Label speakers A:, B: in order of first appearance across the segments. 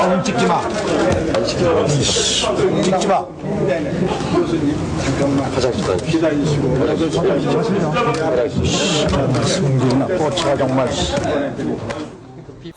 A: 사진 찍지 마. 찍지 마.
B: 교수님 잠깐만 기다리시고
A: 승진이나 꼬치가 정말.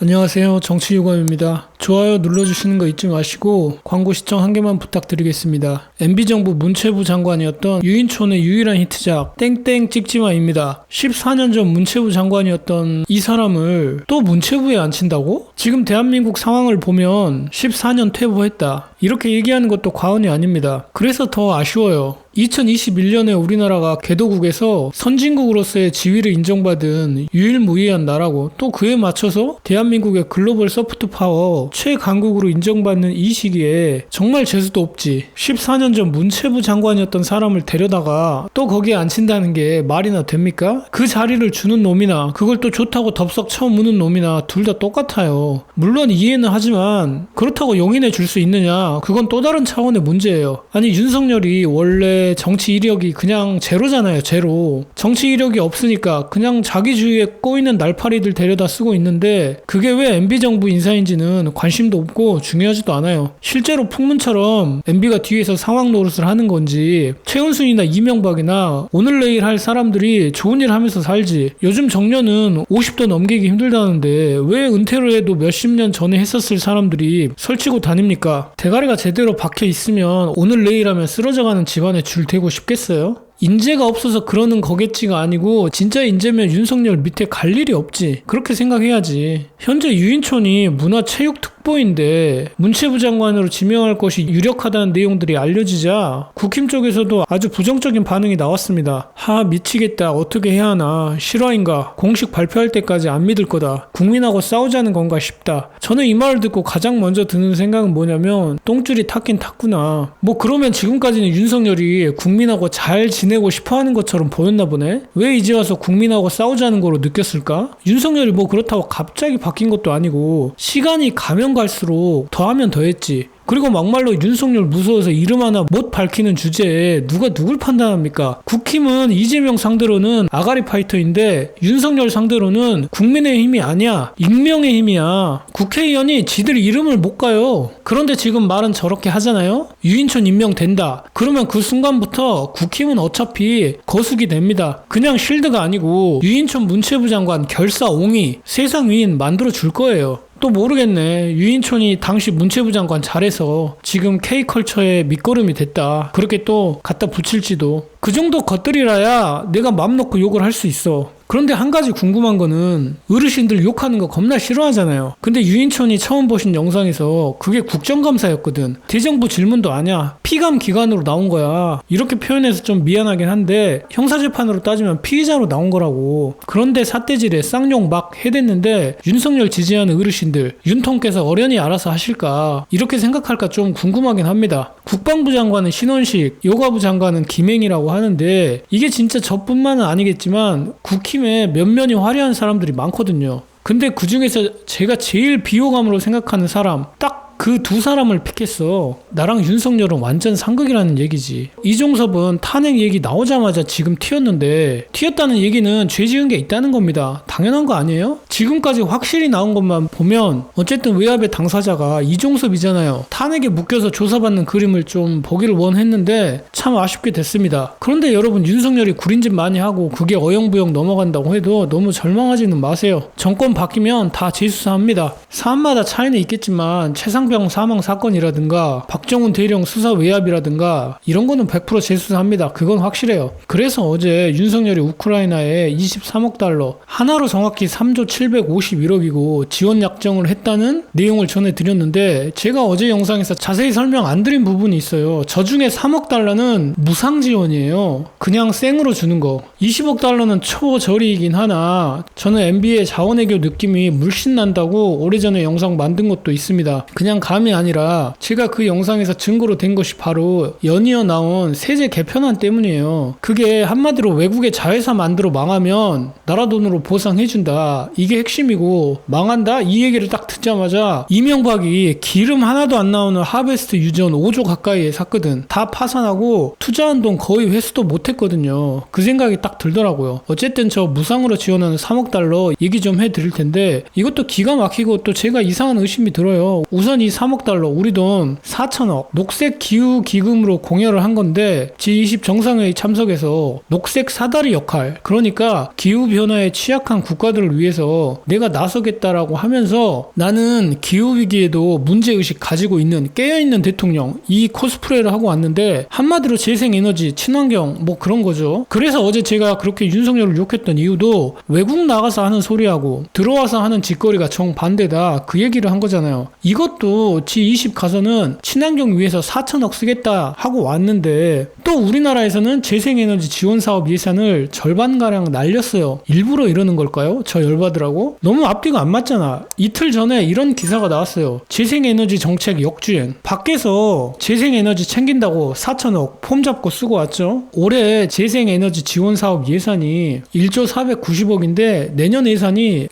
C: 안녕하세요, 정치유감입니다. 좋아요 눌러주시는 거 잊지 마시고 광고 시청 한 개만 부탁드리겠습니다. MB정부 문체부 장관이었던 유인촌의 유일한 히트작 땡땡 찍지마입니다. 14년 전 문체부 장관이었던 이 사람을 또 문체부에 앉힌다고? 지금 대한민국 상황을 보면 14년 퇴보했다, 이렇게 얘기하는 것도 과언이 아닙니다. 그래서 더 아쉬워요. 2021년에 우리나라가 개도국에서 선진국으로서의 지위를 인정받은 유일무이한 나라고, 또 그에 맞춰서 대한민국의 글로벌 소프트파워 최강국으로 인정받는 이 시기에 정말 재수도 없지. 14년 전 문체부 장관이었던 사람을 데려다가 또 거기에 앉힌다는 게 말이나 됩니까? 그 자리를 주는 놈이나 그걸 또 좋다고 덥석 쳐무는 놈이나 둘 다 똑같아요. 물론 이해는 하지만 그렇다고 용인해 줄 수 있느냐, 그건 또 다른 차원의 문제예요. 아니, 윤석열이 원래 정치 이력이 그냥 제로잖아요. 제로. 정치 이력이 없으니까 그냥 자기 주위에 꼬이는 날파리들 데려다 쓰고 있는데, 그게 왜 MB정부 인사인지는 관심도 없고 중요하지도 않아요. 실제로 풍문처럼 MB가 뒤에서 상황 노릇을 하는 건지, 최은순이나 이명박이나 오늘 내일 할 사람들이 좋은 일 하면서 살지, 요즘 정년은 50도 넘기기 힘들다는데 왜 은퇴를 해도 몇십 년 전에 했었을 사람들이 설치고 다닙니까? 대가리가 제대로 박혀 있으면 오늘 내일 하면 쓰러져가는 집안에 줄 대고 싶겠어요? 인재가 없어서 그러는 거겠지가 아니고, 진짜 인재면 윤석열 밑에 갈 일이 없지, 그렇게 생각해야지. 현재 유인촌이 문화체육특보인데 문체부 장관으로 지명할 것이 유력하다는 내용들이 알려지자 국힘 쪽에서도 아주 부정적인 반응이 나왔습니다. 미치겠다, 어떻게 해야 하나, 실화인가, 공식 발표할 때까지 안 믿을 거다, 국민하고 싸우자는 건가 싶다. 저는 이 말을 듣고 가장 먼저 드는 생각은 뭐냐면, 똥줄이 탔긴 탔구나. 뭐 그러면 지금까지는 윤석열이 국민하고 잘 지내고 싶어하는 것처럼 보였나 보네. 왜 이제 와서 국민하고 싸우자는 거로 느꼈을까? 윤석열이 뭐 그렇다고 갑자기 바뀐 것도 아니고, 시간이 가면 갈수록 더하면 더했지. 그리고 막말로 윤석열 무서워서 이름 하나 못 밝히는 주제에 누가 누굴 판단합니까? 국힘은 이재명 상대로는 아가리 파이터인데 윤석열 상대로는 국민의힘이 아니야, 익명의 힘이야. 국회의원이 지들 이름을 못 가요. 그런데 지금 말은 저렇게 하잖아요. 유인촌 임명된다, 그러면 그 순간부터 국힘은 어차피 거수기 됩니다. 그냥 쉴드가 아니고 유인촌 문체부 장관 결사옹위 세상 위인 만들어 줄 거예요. 또 모르겠네. 유인촌이 당시 문체부 장관 잘해서 지금 K컬처의 밑거름이 됐다, 그렇게 또 갖다 붙일지도. 그 정도 것들이라야 내가 맘 놓고 욕을 할 수 있어. 그런데 한 가지 궁금한 거는, 어르신들 욕하는 거 겁나 싫어하잖아요. 근데 유인촌이 처음 보신 영상에서 그게 국정감사였거든. 대정부 질문도 아니야. 피감 기관으로 나온 거야. 이렇게 표현해서 좀 미안하긴 한데 형사재판으로 따지면 피의자로 나온 거라고. 그런데 삿대질에 쌍욕 막 해댔는데 윤석열 지지하는 어르신들, 윤통께서 어련히 알아서 하실까, 이렇게 생각할까 좀 궁금하긴 합니다. 국방부 장관은 신원식, 여가부 장관은 김행이라고 하는데, 이게 진짜 저뿐만은 아니겠지만 국힘에 면면이 화려한 사람들이 많거든요. 근데 그 중에서 제가 제일 비호감으로 생각하는 사람, 딱 그 두 사람을 픽했어. 나랑 윤석열은 완전 상극이라는 얘기지. 이종섭은 탄핵 얘기 나오자마자 지금 튀었는데, 튀었다는 얘기는 죄 지은 게 있다는 겁니다. 당연한 거 아니에요? 지금까지 확실히 나온 것만 보면 어쨌든 외압의 당사자가 이종섭이잖아요. 탄핵에 묶여서 조사받는 그림을 좀 보기를 원했는데 참 아쉽게 됐습니다. 그런데 여러분, 윤석열이 구린짓 많이 하고 그게 어영부영 넘어간다고 해도 너무 절망하지는 마세요. 정권 바뀌면 다 재수사합니다. 사안마다 차이는 있겠지만 최상병 사망 사건이라든가 박정훈 대령 수사 외압이라든가 이런 거는 100% 재수사합니다. 그건 확실해요. 그래서 어제 윤석열이 우크라이나에 23억 달러, 하나로 정확히 3조 751억이고 지원 약정을 했다는 내용을 전해드렸는데, 제가 어제 영상에서 자세히 설명 안 드린 부분이 있어요. 저 중에 3억 달러는 무상 지원이에요. 그냥 생으로 주는 거. 20억 달러는 초저리이긴 하나 저는 MB의 자원외교 느낌이 물씬 난다고 오래전에 영상 만든 것도 있습니다. 그냥 감이 아니라 제가 그 영상에서 증거로 된 것이 바로 연이어 나온 세제 개편안 때문이에요. 그게 한마디로 외국에 자회사 만들어 망하면 나라 돈으로 보상해준다, 이게 핵심이고, 망한다? 이 얘기를 딱 듣자마자 이명박이 기름 하나도 안 나오는 하베스트 유전 5조 가까이에 샀거든. 다 파산하고 투자한 돈 거의 회수도 못했거든요. 그 생각이 딱 들더라고요. 어쨌든 저 무상으로 지원하는 3억 달러 얘기 좀 해드릴 텐데, 이것도 기가 막히고 또 제가 이상한 의심이 들어요. 우선 이 3억 달러, 우리 돈 4천억. 녹색 기후 기금으로 공여를 한 건데 G20 정상회의 참석해서 녹색 사다리 역할, 그러니까 기후 변화에 취약한 국가들을 위해서 내가 나서겠다라고 하면서 나는 기후 위기에도 문제의식 가지고 있는 깨어있는 대통령, 이 코스프레를 하고 왔는데 한마디로 재생에너지, 친환경 뭐 그런 거죠. 그래서 어제 제가 그렇게 윤석열을 욕했던 이유도 외국 나가서 하는 소리하고 들어와서 하는 짓거리가 정반대다, 그 얘기를 한 거잖아요. 이것도 G20 가서는 친환경 위해서 4천억 쓰겠다 하고 왔는데 또 우리나라에서는 재생에너지 지원사업 예산을 절반가량 날렸어요. 일부러 이러는 걸까요? 저 열받으라고? 너무 앞뒤가 안 맞잖아. 이틀 전에 이런 기사가 나왔어요. 재생에너지 정책 역주행. 밖에서 재생에너지 챙긴다고 4천억 폼 잡고 쓰고 왔죠. 올해 재생에너지 지원사업 예산이 1조 490억인데 내년 예산이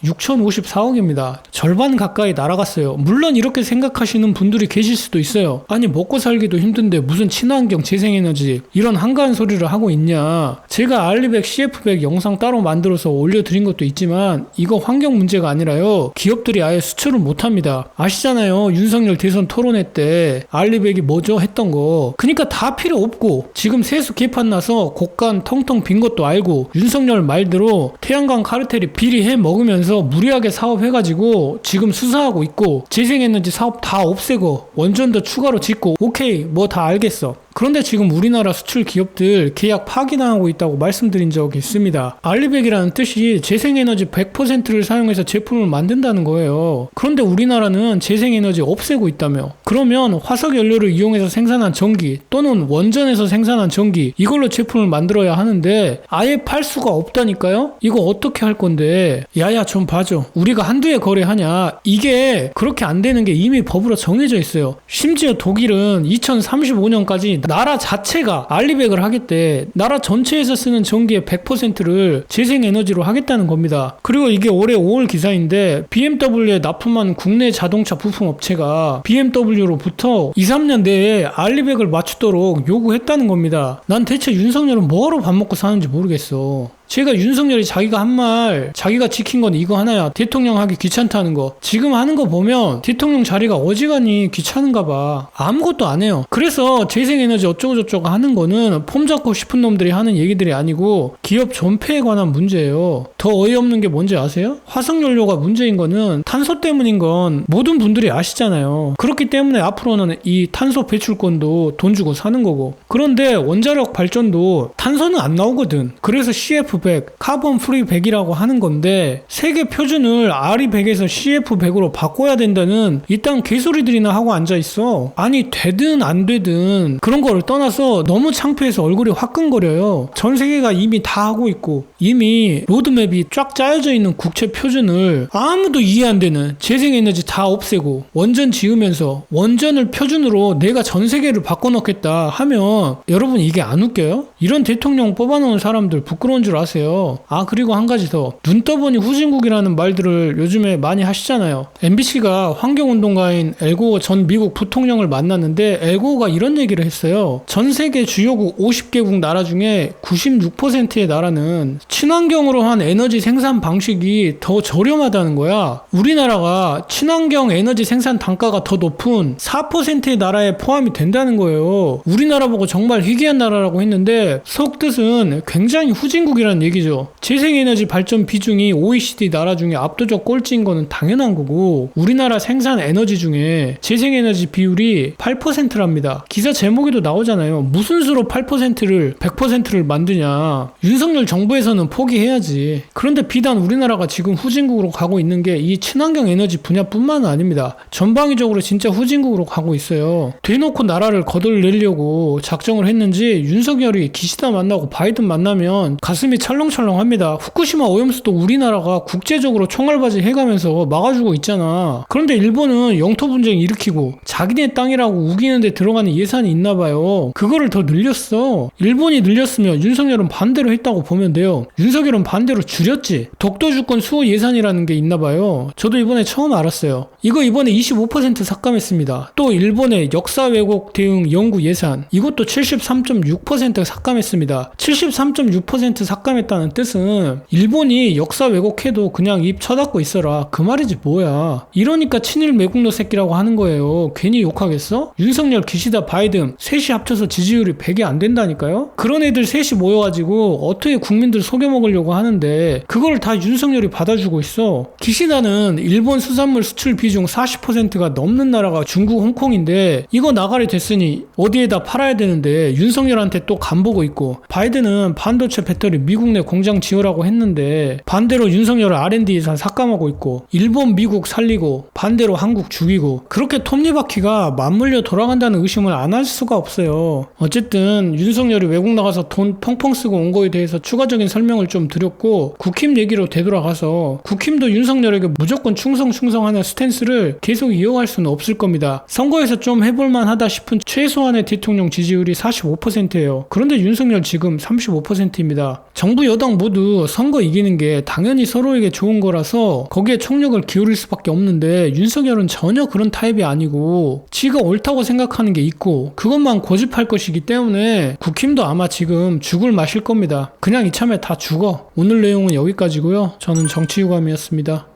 C: 6,054억입니다. 절반 가까이 날아갔어요. 물론 이렇게 생각하시는 분들이 계실 수도 있어요. 아니 먹고 살기도 힘든데 무슨 친환경 재생에너지 이런 한가한 소리를 하고 있냐. 제가 알리백 CF100 영상 따로 만들어서 올려드린 것도 있지만 이거 환경 문제가 아니라요, 기업들이 아예 수출을 못합니다. 아시잖아요. 윤석열 대선 토론회 때 알리백이 뭐죠 했던 거. 그러니까 다 필요 없고 지금 세수 개판 나서 곡간 텅텅 빈 것도 알고 윤석열 말대로 태양광 카르텔이 비리해 먹으면서 무리하게 사업해가지고 지금 수사하고 있고 재생에너지 사업 다 없애고 원전도 추가로 짓고 오케이 뭐 다 알겠어. 그런데 지금 우리나라 수출 기업들 계약 파기당하고 있다고 말씀드린 적이 있습니다. 알리백이라는 뜻이 재생에너지 100%를 사용해서 제품을 만든다는 거예요. 그런데 우리나라는 재생에너지 없애고 있다며. 그러면 화석연료를 이용해서 생산한 전기 또는 원전에서 생산한 전기 이걸로 제품을 만들어야 하는데 아예 팔 수가 없다니까요? 이거 어떻게 할 건데? 야야 좀 봐줘. 우리가 한두 해 거래하냐? 이게 그렇게 안 되는 게 이미 법으로 정해져 있어요. 심지어 독일은 2035년까지 나라 자체가 알리백을 하겠대. 나라 전체에서 쓰는 전기의 100%를 재생에너지로 하겠다는 겁니다. 그리고 이게 올해 5월 기사인데 BMW에 납품한 국내 자동차 부품 업체가 BMW로부터 2, 3년 내에 알리백을 맞추도록 요구했다는 겁니다. 난 대체 윤석열은 뭐하러 밥 먹고 사는지 모르겠어. 제가 윤석열이 자기가 한 말 자기가 지킨 건 이거 하나야. 대통령 하기 귀찮다는 거. 지금 하는 거 보면 대통령 자리가 어지간히 귀찮은가 봐. 아무것도 안 해요. 그래서 재생에너지 어쩌고저쩌고 하는 거는 폼 잡고 싶은 놈들이 하는 얘기들이 아니고 기업 존폐에 관한 문제예요. 더 어이없는 게 뭔지 아세요? 화석연료가 문제인 거는 탄소 때문인 건 모든 분들이 아시잖아요. 그렇기 때문에 앞으로는 이 탄소 배출권도 돈 주고 사는 거고. 그런데 원자력 발전도 탄소는 안 나오거든. 그래서 CF100, 카본 프리 100이라고 하는 건데 세계 표준을 RE100에서 CF100으로 바꿔야 된다는 이딴 개소리들이나 하고 앉아있어. 아니 되든 안 되든 그런 거를 떠나서 너무 창피해서 얼굴이 화끈거려요. 전 세계가 이미 다 하고 있고 이미 로드맵이 쫙 짜여져 있는 국제 표준을 아무도 이해 안 되는 재생에너지 다 없애고 원전 지으면서 원전을 표준으로 내가 전 세계를 바꿔놓겠다 하면 여러분 이게 안 웃겨요? 이런 대통령 뽑아놓은 사람들 부끄러운 줄 아세요? 아 그리고 한 가지 더. 눈 떠보니 후진국이라는 말들을 요즘에 많이 하시잖아요. MBC가 환경운동가인 엘고어 전 미국 부통령을 만났는데 엘고어가 이런 얘기를 했어요. 전 세계 주요국 50개국 나라 중에 96%의 나라는 친환경으로 한 에너지 생산 방식이 더 저렴하다는 거야. 우리나라가 친환경 에너지 생산 단가가 더 높은 4%의 나라에 포함이 된다는 거예요. 우리나라 보고 정말 희귀한 나라라고 했는데 속뜻은 굉장히 후진국이라는 얘기죠. 재생에너지 발전 비중이 OECD 나라 중에 압도적 꼴찌인 거는 당연한 거고 우리나라 생산 에너지 중에 재생에너지 비율이 8%랍니다. 기사 제목에도 나오잖아요. 무슨 수로 8%를 100%를 만드냐. 윤석열 정부에서는 포기해야지. 그런데 비단 우리나라가 지금 후진국으로 가고 있는 게 이 친환경 에너지 분야뿐만 아닙니다. 전방위적으로 진짜 후진국으로 가고 있어요. 대놓고 나라를 거덜내려고 작정을 했는지 윤석열이 기시다 만나고 바이든 만나면 가슴이 철렁철렁합니다. 후쿠시마 오염수도 우리나라가 국제적으로 총알바지 해가면서 막아주고 있잖아. 그런데 일본은 영토 분쟁 일으키고 자기네 땅이라고 우기는데 들어가는 예산이 있나봐요. 그거를 더 늘렸어. 일본이 늘렸으면 윤석열은 반대로 했다고 보면 돼요. 윤석열은 반대로 줄였지. 독도 주권 수호 예산이라는 게 있나봐요. 저도 이번에 처음 알았어요. 이거 이번에 25% 삭감했습니다. 또 일본의 역사 왜곡 대응 연구 예산 이것도 73.6% 삭감 삭감했습니다. 73.6% 삭감했다는 뜻은 일본이 역사 왜곡해도 그냥 입 쳐닫고 있어라 그 말이지 뭐야. 이러니까 친일 매국노 새끼라고 하는 거예요. 괜히 욕하겠어? 윤석열, 기시다, 바이든 셋이 합쳐서 지지율이 100이 안 된다니까요? 그런 애들 셋이 모여가지고 어떻게 국민들 속여먹으려고 하는데 그걸 다 윤석열이 받아주고 있어. 기시다는 일본 수산물 수출 비중 40%가 넘는 나라가 중국, 홍콩인데 이거 나가리 됐으니 어디에다 팔아야 되는데 윤석열한테 또 간보고 있고, 바이든은 반도체 배터리 미국 내 공장 지으라고 했는데 반대로 윤석열을 R&D 예산 삭감하고 있고, 일본, 미국 살리고 반대로 한국 죽이고, 그렇게 톱니바퀴가 맞물려 돌아간다는 의심을 안 할 수가 없어요. 어쨌든 윤석열이 외국 나가서 돈 펑펑 쓰고 온 거에 대해서 추가적인 설명을 좀 드렸고, 국힘 얘기로 되돌아가서 국힘도 윤석열에게 무조건 충성하는 스탠스를 계속 이어갈 수는 없을 겁니다. 선거에서 좀 해볼만 하다 싶은 최소한의 대통령 지지율이 45%예요. 그런데 윤석열 지금 35%입니다. 정부 여당 모두 선거 이기는 게 당연히 서로에게 좋은 거라서 거기에 총력을 기울일 수밖에 없는데, 윤석열은 전혀 그런 타입이 아니고 지가 옳다고 생각하는 게 있고 그것만 고집할 것이기 때문에 국힘도 아마 지금 죽을 맛일 겁니다. 그냥 이참에 다 죽어. 오늘 내용은 여기까지고요. 저는 정치유감이었습니다.